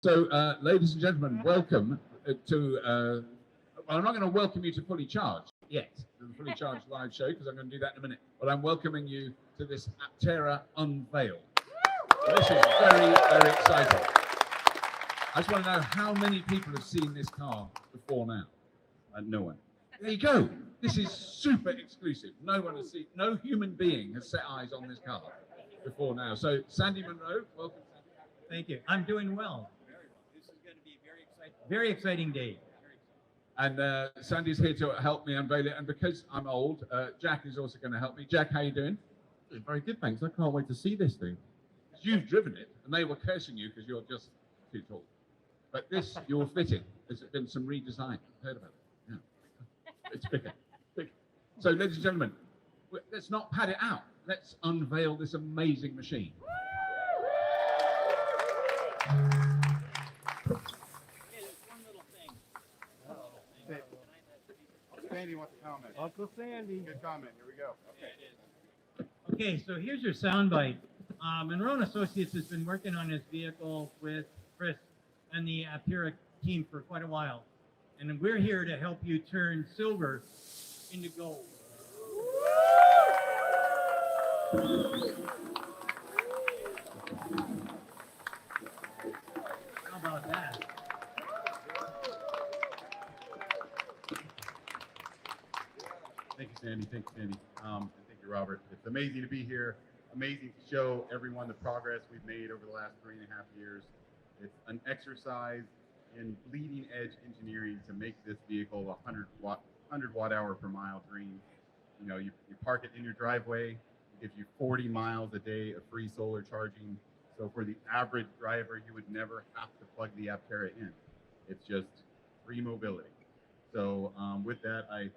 So, ladies and gentlemen, welcome to, well, I'm not going to welcome you to Fully Charged yet, the Fully Charged live show, because I'm going to do that in a minute, but I'm welcoming you to this Aptera unveil. This is very, very exciting. I just want to know how many people have seen this car before now? No one. There you go. This is super exclusive. No one has seen, no human being has set eyes on this car before now. So, Sandy Monroe, welcome. Thank you. I'm doing well. This is going to be a very exciting day. And Sandy's here to help me unveil it. And because I'm old, Jack is also going to help me. Jack, how you doing? Very good, thanks. I can't wait to see this thing. You've driven it, and they were cursing you because you're just too tall. But this, you're fitting. There's been some redesign. Heard about it? Yeah. It's bigger. Bigger. So, ladies and gentlemen, let's not pad it out. Let's unveil this amazing machine. Sandy wants to comment. Uncle Sandy. Good comment. Here we go. Okay, so here's your soundbite. Monroe & Associates has been working on this vehicle with Chris and the Aptera team for quite a while. And we're here to help you turn silver into gold. How about that? Thank you, Sandy. Thank you, Sandy. And thank you, Robert. It's amazing to be here. Amazing to show everyone the progress we've made over the last 3.5 years. It's an exercise in bleeding edge engineering to make this vehicle 100 watt hour per mile green. You know, you park it in your driveway, it gives you 40 miles a day of free solar charging. So for the average driver, you would never have to plug the Aptera in. It's just free mobility. So with that, I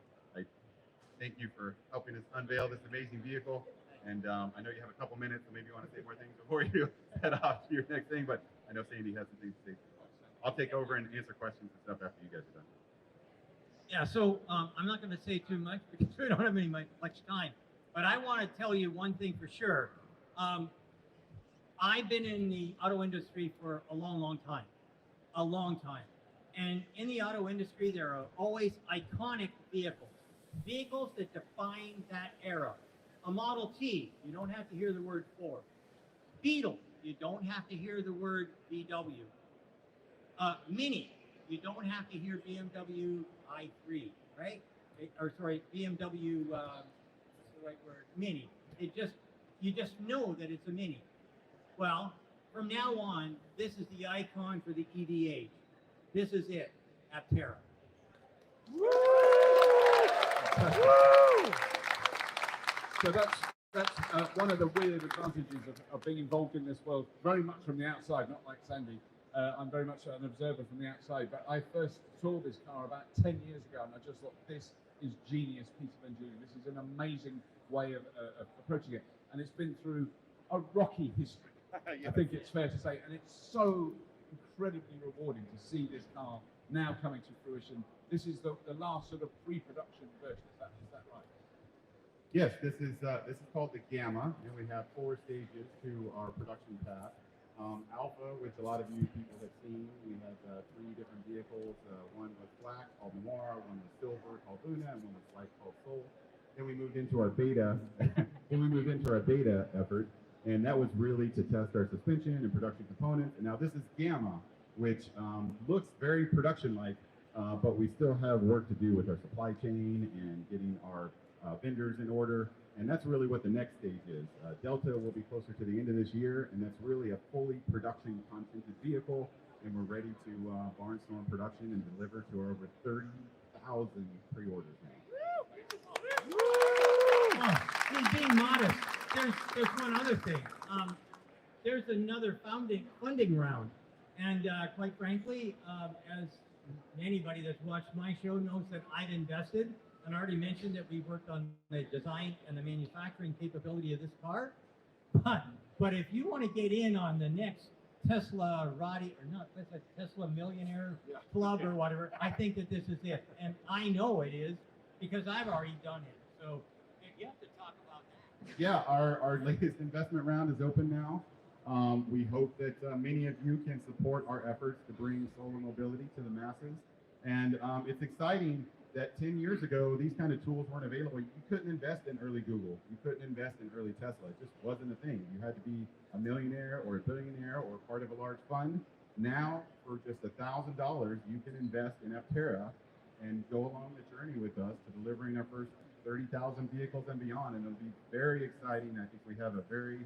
thank you for helping us unveil this amazing vehicle. And I know you have a couple minutes, so maybe you want to say more things before you head off to your next thing, but I know Sandy has some things to say. I'll take over and answer questions and stuff after you guys are done. Yeah, so I'm not going to say too much because we don't have much time. But I want to tell you one thing for sure. I've been in the auto industry for a long time. A long time. And in the auto industry, there are always iconic vehicles. Vehicles that define that era. A Model T, you don't have to hear the word Ford. Beetle, you don't have to hear the word VW. Mini, you don't have to hear BMW i3, right? Or sorry, BMW, what's the right word? Mini. You just know that it's a Mini. Well, from now on, this is the icon for the EV age. This is it, Aptera. Woo! So that's one of the weird advantages of being involved in this world, very much from the outside, not like Sandy. I'm very much an observer from the outside, but I first saw this car about 10 years ago, and I just thought, this is genius piece of engineering. This is an amazing way of approaching it, and it's been through a rocky history. Yeah. I think it's fair to say, and it's so incredibly rewarding to see this car now coming to fruition. This is the last sort of pre-production version. Is that right? Yes, this is called the Gamma, and we have 4 stages to our production path. Alpha, which a lot of you people have seen, we had 3 different vehicles. One was black, called Noir. One was silver, called Luna, and one was white, called Soul. Then we moved into our beta. Effort, and that was really to test our suspension and production components. And now this is Gamma, which looks very production-like, but we still have work to do with our supply chain and getting our vendors in order. And that's really what the next stage is. Delta will be closer to the end of this year, and that's really a fully production contented vehicle. And we're ready to barnstorm production and deliver to our over 30,000 pre-orders now. He's being modest. There's one other thing. There's another funding round. And quite frankly, as anybody that's watched my show knows that I've invested. And I already mentioned that we worked on the design and the manufacturing capability of this car. But if you want to get in on the next Tesla Tesla Millionaire Club or whatever, I think that this is it. And I know it is because I've already done it. So you have to talk about that. Yeah, our latest investment round is open now. We hope that many of you can support our efforts to bring solar mobility to the masses. And it's exciting that 10 years ago, these kind of tools weren't available. You couldn't invest in early Google. You couldn't invest in early Tesla. It just wasn't a thing. You had to be a millionaire or a billionaire or part of a large fund. Now, for just $1,000, you can invest in Aptera and go along the journey with us to delivering our first 30,000 vehicles and beyond. And it'll be very exciting. I think we have a very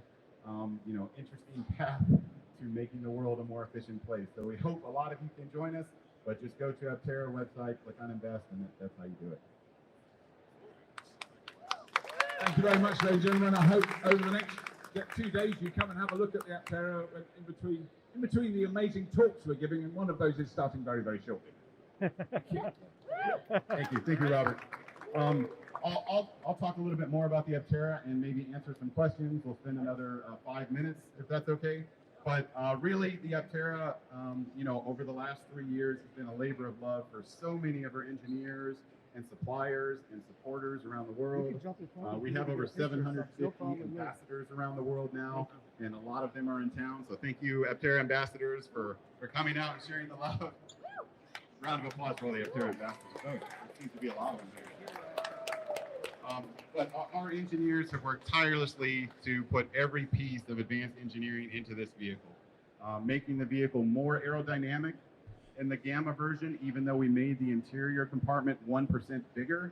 interesting path to making the world a more efficient place. So we hope a lot of you can join us, but just go to Aptera website, click on invest, and that's how you do it. Thank you very much, ladies and gentlemen. I hope over the next 2 days you come and have a look at the Aptera in between the amazing talks we're giving, and one of those is starting very, very shortly. Thank you, Robert. I'll talk a little bit more about the Aptera and maybe answer some questions. We'll spend another 5 minutes, if that's okay. But really, the Aptera, over the last 3 years, has been a labor of love for so many of our engineers and suppliers and supporters around the world. We have over 750 ambassadors around the world now, and a lot of them are in town. So thank you, Aptera ambassadors, for coming out and sharing the love. Round of applause for all the Aptera ambassadors. Oh, there seems to be a lot of them there. But our engineers have worked tirelessly to put every piece of advanced engineering into this vehicle, making the vehicle more aerodynamic. In the Gamma version, even though we made the interior compartment 1% bigger,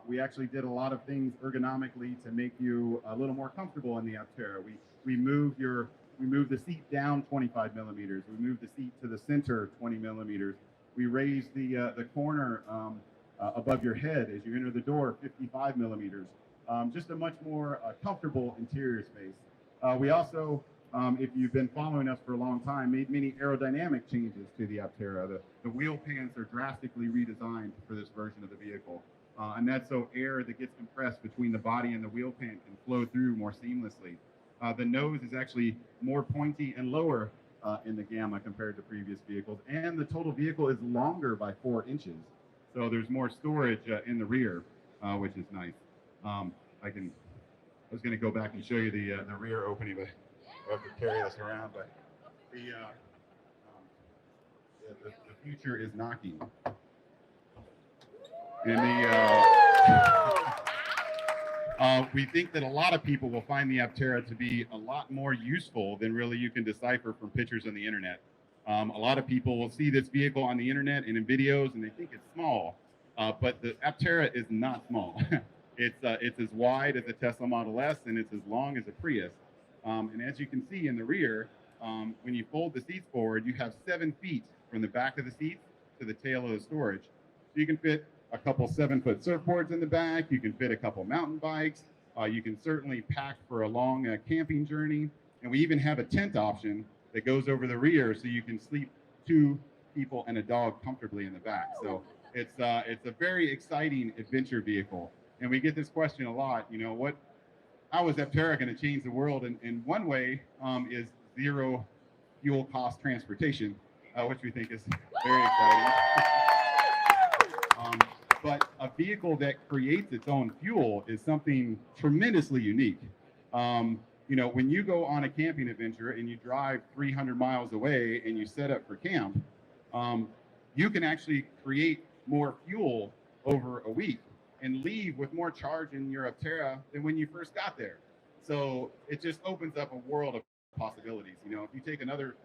we actually did a lot of things ergonomically to make you a little more comfortable in the Aptera. We moved the seat down 25 millimeters. We moved the seat to the center 20 millimeters. We raised the corner above your head as you enter the door 55 millimeters. Just a much more comfortable interior space. We also, if you've been following us for a long time, made many aerodynamic changes to the Aptera. The wheel pans are drastically redesigned for this version of the vehicle. And that's so air that gets compressed between the body and the wheel pan can flow through more seamlessly. The nose is actually more pointy and lower in the Gamma compared to previous vehicles. And the total vehicle is longer by 4 inches. So there's more storage in the rear, which is nice. I was going to go back and show you the rear opening, but I have to carry this around. But the future is knocking. And we think that a lot of people will find the Aptera to be a lot more useful than really you can decipher from pictures on the internet. A lot of people will see this vehicle on the internet and in videos, and they think it's small, but the Aptera is not small. It's as wide as a Tesla Model S, and it's as long as a Prius. And as you can see in the rear, when you fold the seats forward, you have 7 feet from the back of the seats to the tail of the storage. So you can fit a couple 7-foot surfboards in the back. You can fit a couple mountain bikes. You can certainly pack for a long camping journey. And we even have a tent option that goes over the rear, so you can sleep 2 people and a dog comfortably in the back. So it's a very exciting adventure vehicle. And we get this question a lot, how is Aptera going to change the world? And one way is zero fuel cost transportation, which we think is very exciting. But a vehicle that creates its own fuel is something tremendously unique. When you go on a camping adventure and you drive 300 miles away and you set up for camp, you can actually create more fuel over a week and leave with more charge in your Aptera than when you first got there. So it just opens up a world of possibilities. If you take another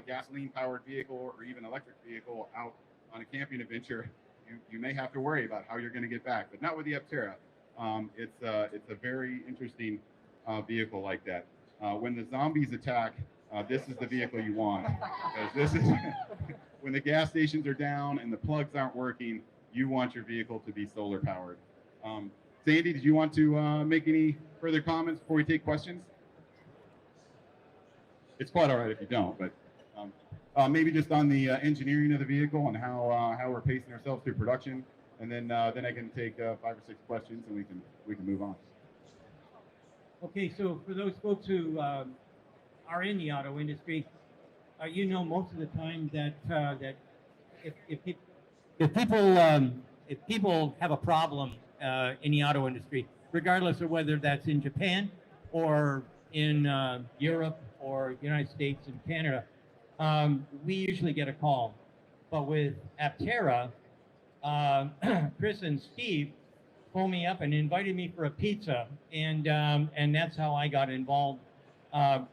gasoline-powered vehicle or even electric vehicle out on a camping adventure, you may have to worry about how you're going to get back, but not with the Aptera. It's a very interesting vehicle like that. When the zombies attack, this is the vehicle you want. Because this is when the gas stations are down and the plugs aren't working, you want your vehicle to be solar powered. Sandy, did you want to make any further comments before we take questions? It's quite all right if you don't, but maybe just on the engineering of the vehicle and how we're pacing ourselves through production, and then I can take 5 or 6 questions and we can move on. Okay, so for those folks who are in the auto industry, most of the time that if people have a problem in the auto industry, regardless of whether that's in Japan or in Europe or United States and Canada, we usually get a call. But with Aptera, Chris and Steve phoned me up and invited me for a pizza, and that's how I got involved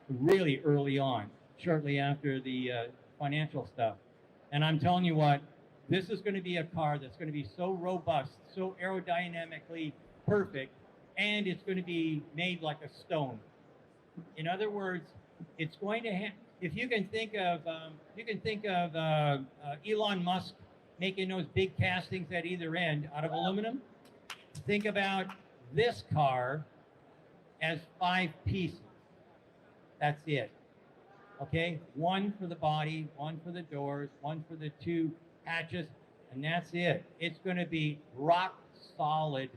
really early on, shortly after the financial stuff. And I'm telling you what, this is going to be a car that's going to be so robust, so aerodynamically perfect, and it's going to be made like a stone. In other words, it's going to have. If you can think of, Elon Musk making those big castings at either end out of aluminum. Think about this car as 5 pieces. That's it. Okay, one for the body, one for the doors, one for the 2 hatches, and that's it. It's going to be rock solid.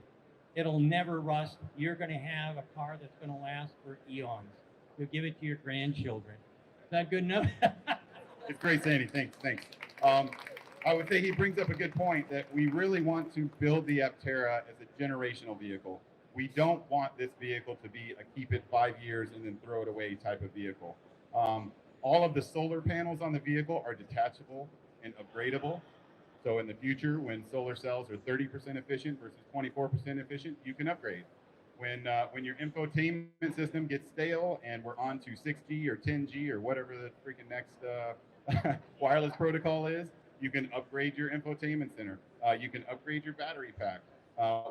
It'll never rust. You're going to have a car that's going to last for eons. You'll give it to your grandchildren. Is that good enough? It's great, Sandy. Thanks. I would say he brings up a good point that we really want to build the Aptera as a generational vehicle. We don't want this vehicle to be a keep it 5 years and then throw it away type of vehicle. All of the solar panels on the vehicle are detachable and upgradable. So in the future, when solar cells are 30% efficient versus 24% efficient, you can upgrade. When your infotainment system gets stale and we're on to 6G or 10G or whatever the freaking next wireless protocol is, you can upgrade your infotainment center. You can upgrade your battery pack.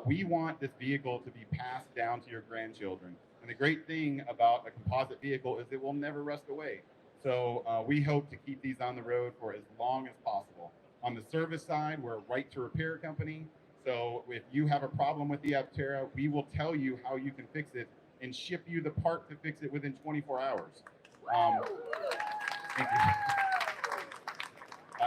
We want this vehicle to be passed down to your grandchildren. And the great thing about a composite vehicle is it will never rust away. So we hope to keep these on the road for as long as possible. On the service side, we're a right to repair company. So if you have a problem with the Aptera, we will tell you how you can fix it and ship you the part to fix it within 24 hours. Thank you.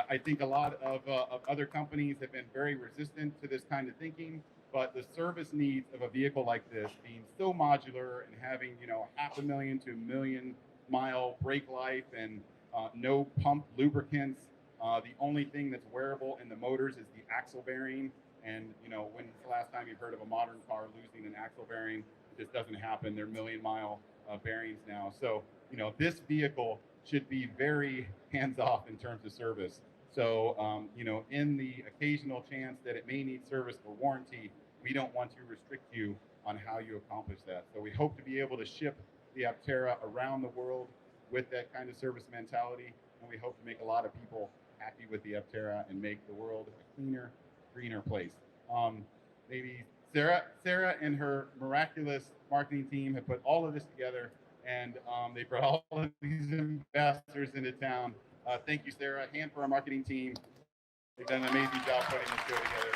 I think a lot of other companies have been very resistant to this kind of thinking, but the service needs of a vehicle like this being so modular and having, $500,000 to $1 million mile brake life and no pump lubricants. The only thing that's wearable in the motors is the axle bearing. And, when's the last time you've heard of a modern car losing an axle bearing? It just doesn't happen. They're million-mile bearings now. So, this vehicle should be very hands-off in terms of service. So, in the occasional chance that it may need service or warranty, we don't want to restrict you on how you accomplish that. So we hope to be able to ship the Aptera around the world with that kind of service mentality. And we hope to make a lot of people happy with the Aptera and make the world a cleaner, greener place. Maybe Sarah and her miraculous marketing team have put all of this together, and they brought all of these ambassadors into town. Thank you, Sarah, and for our marketing team. They've done an amazing job putting this show together.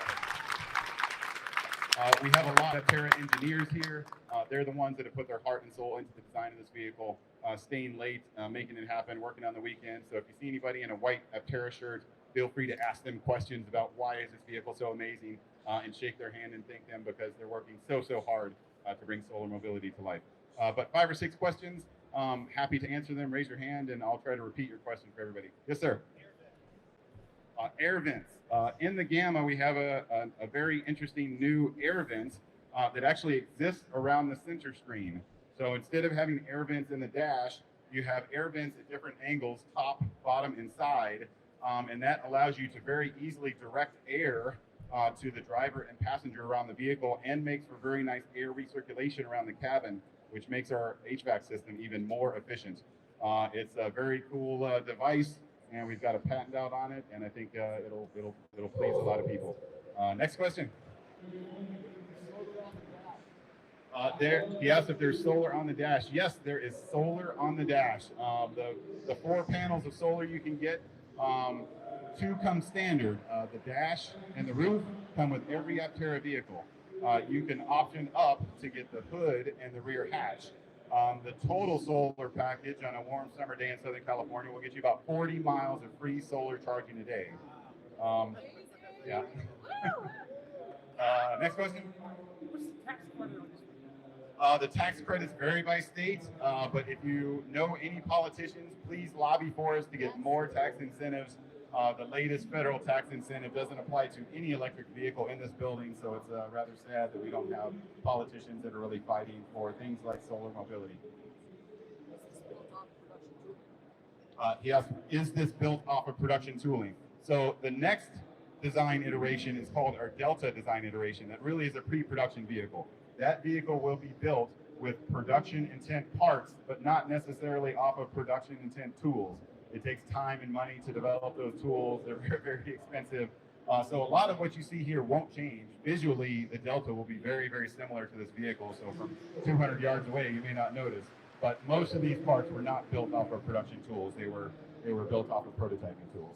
We have a lot of Aptera engineers here. They're the ones that have put their heart and soul into the design of this vehicle, staying late, making it happen, working on the weekends. So if you see anybody in a white Aptera shirt, feel free to ask them questions about why is this vehicle so amazing, and shake their hand and thank them because they're working so hard to bring solar mobility to life. But 5 or 6 questions, happy to answer them. Raise your hand and I'll try to repeat your question for everybody. Yes, sir. Air vents. In the Gamma, we have a very interesting new air vent that actually exists around the center screen. So instead of having air vents in the dash, you have air vents at different angles, top, bottom, and side. And that allows you to very easily direct air to the driver and passenger around the vehicle and makes for very nice air recirculation around the cabin, which makes our HVAC system even more efficient. It's a very cool device, and we've got a patent out on it, and I think it'll please a lot of people. Next question. He asked if there's solar on the dash. Yes, there is solar on the dash. The 4 panels of solar you can get, 2 come standard. The dash and the roof come with every Aptera vehicle. You can option up to get the hood and the rear hatch. The total solar package on a warm summer day in Southern California will get you about 40 miles of free solar charging a day. Yeah. Next question. What's the tax credit on this? The tax credits vary by state, but if you know any politicians, please lobby for us to get more tax incentives. The latest federal tax incentive doesn't apply to any electric vehicle in this building, so it's rather sad that we don't have politicians that are really fighting for things like solar mobility. He asked, is this built off of production tooling? So the next design iteration is called our Delta design iteration. That really is a pre-production vehicle. That vehicle will be built with production intent parts, but not necessarily off of production intent tools. It takes time and money to develop those tools. They're very, very expensive. So a lot of what you see here won't change. Visually, the Delta will be very, very similar to this vehicle. So from 200 yards away, you may not notice. But most of these parts were not built off of production tools. They were built off of prototyping tools.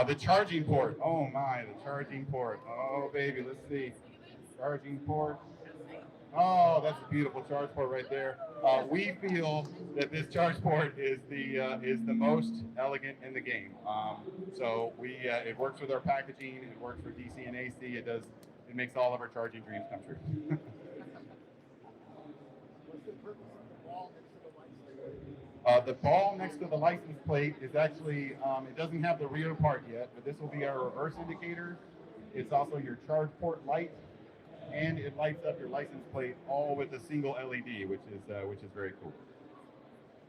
The charging port. Oh my, the charging port. Oh baby, let's see. Charging port. Oh, that's a beautiful charge port right there. We feel that this charge port is the most elegant in the game. So it works with our packaging. It works for DC and AC. It makes all of our charging dreams come true. The ball next to the license plate is actually, it doesn't have the rear part yet, but this will be our reverse indicator. It's also your charge port light, and it lights up your license plate all with a single LED, which is very cool.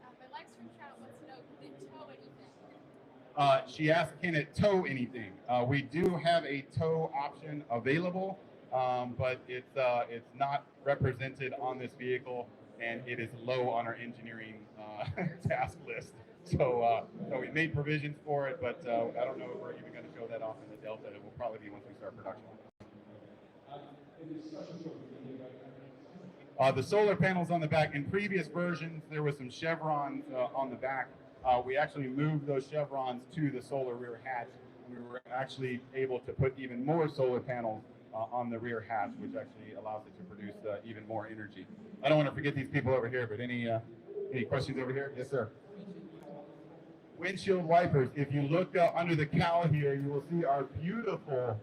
My legs reach out, wants to know, can it tow anything? She asked, can it tow anything? We do have a tow option available, but it's not represented on this vehicle, and it is low on our engineering task list. So we made provisions for it, but I don't know if we're even going to show that off in the Delta. It will probably be once we start production. The solar panels on the back. In previous versions, there was some chevrons on the back. We actually moved those chevrons to the solar rear hatch. We were actually able to put even more solar panels on the rear hatch, which actually allows it to produce even more energy. I don't want to forget these people over here, but any questions over here? Yes, sir. Windshield wipers. If you look under the cowl here, you will see our beautiful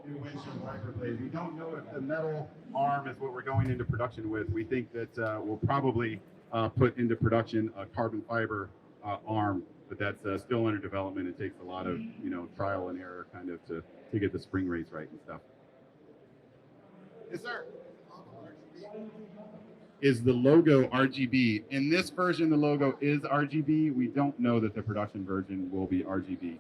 new windshield wiper blades. We don't know if the metal arm is what we're going into production with. We think that we'll probably put into production a carbon fiber arm, but that's still under development. It takes a lot of trial and error kind of to get the spring rates right and stuff. Yes, sir. Is the logo RGB? In this version, the logo is RGB. We don't know that the production version will be RGB.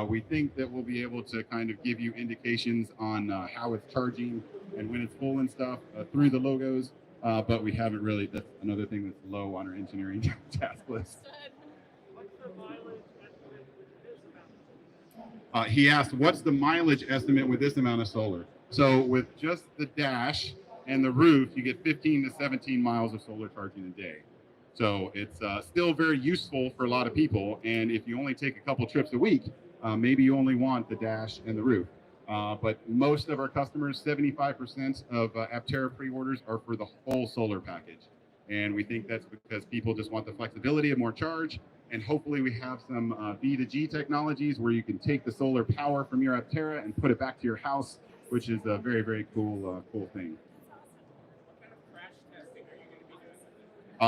We think that we'll be able to kind of give you indications on how it's charging and when it's full and stuff through the logos, but we haven't really. That's another thing that's low on our engineering task list. What's the mileage estimate with this amount? He asked, what's the mileage estimate with this amount of solar? So with just the dash and the roof, you get 15 to 17 miles of solar charging a day. So it's still very useful for a lot of people. And if you only take a couple trips a week, maybe you only want the dash and the roof. But most of our customers, 75% of Aptera pre-orders are for the whole solar package. And we think that's because people just want the flexibility of more charge. And hopefully we have some B2G technologies where you can take the solar power from your Aptera and put it back to your house, which is a very, very cool thing.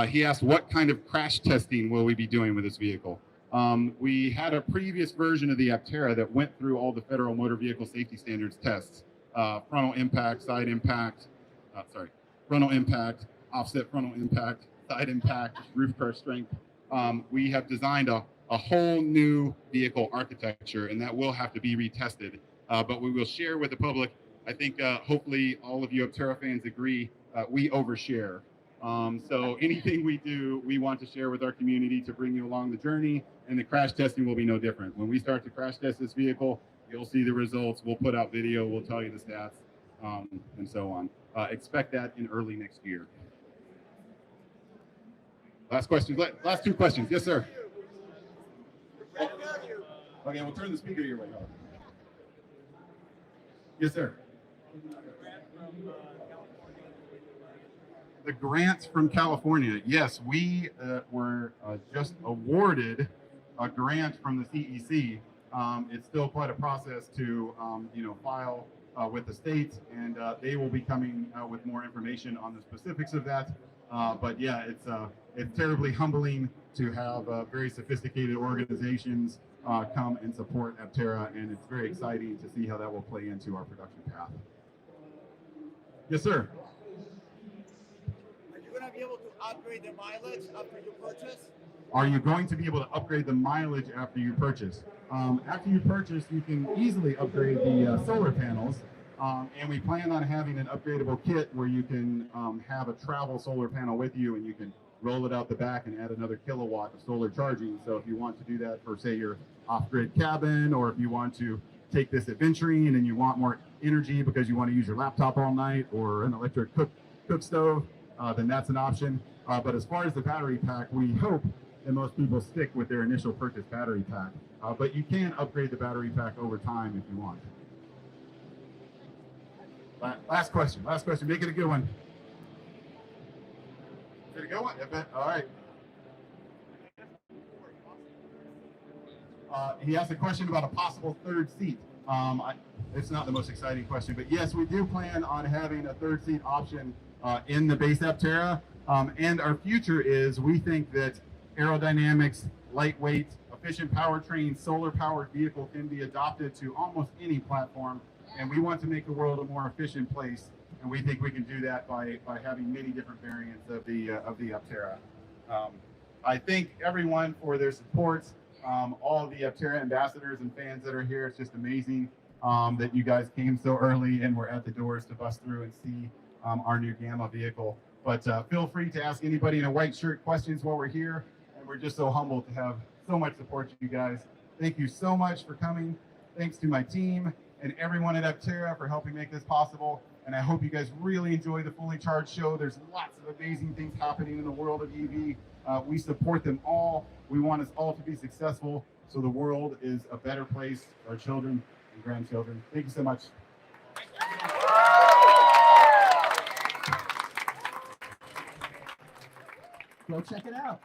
He asked, what kind of crash testing will we be doing with this vehicle? We had a previous version of the Aptera that went through all the federal motor vehicle safety standards tests. Frontal impact, side impact, frontal impact, offset frontal impact, side impact, roof crush strength. We have designed a whole new vehicle architecture, and that will have to be retested. But we will share with the public. I think hopefully all of you Aptera fans agree, we overshare. So anything we do, we want to share with our community to bring you along the journey, and the crash testing will be no different. When we start to crash test this vehicle, you'll see the results. We'll put out video. We'll tell you the stats, and so on. Expect that in early next year. Last question. Last two questions. Yes, sir. Okay, we'll turn the speaker your way. Yes, sir. The grants from California. Yes, we were just awarded a grant from the CEC. It's still quite a process to file with the state, and they will be coming out with more information on the specifics of that. But yeah, it's terribly humbling to have very sophisticated organizations come and support Aptera, and it's very exciting to see how that will play into our production path. Yes, sir. Are you going to be able to upgrade the mileage after you purchase? Are you going to be able to upgrade the mileage after you purchase? After you purchase, you can easily upgrade the solar panels. And we plan on having an upgradable kit where you can have a travel solar panel with you, and you can roll it out the back and add another kilowatt of solar charging. So if you want to do that for, say, your off-grid cabin, or if you want to take this Evcharging and you want more energy because you want to use your laptop all night or an electric cook stove, then that's an option. But as far as the battery pack, we hope that most people stick with their initial purchase battery pack. But you can upgrade the battery pack over time if you want. Last question, make it a good one. Is it a good one? All right. He asked a question about a possible third seat. It's not the most exciting question, but yes, we do plan on having a third seat option in the base Aptera. And our future is, we think that aerodynamics, lightweight, efficient powertrain, solar-powered vehicle can be adopted to almost any platform. And we want to make the world a more efficient place, and we think we can do that by having many different variants of the Aptera. I thank everyone for their support. All of the Aptera ambassadors and fans that are here. It's just amazing that you guys came so early and were at the doors to bust through and see our new Gamma vehicle. But feel free to ask anybody in a white shirt questions while we're here. And we're just so humbled to have so much support from you guys. Thank you so much for coming. Thanks to my team and everyone at Aptera for helping make this possible. And I hope you guys really enjoy the Fully Charged show. There's lots of amazing things happening in the world of EV. We support them all. We want us all to be successful so the world is a better place for our children and grandchildren. Thank you so much. Go check it out.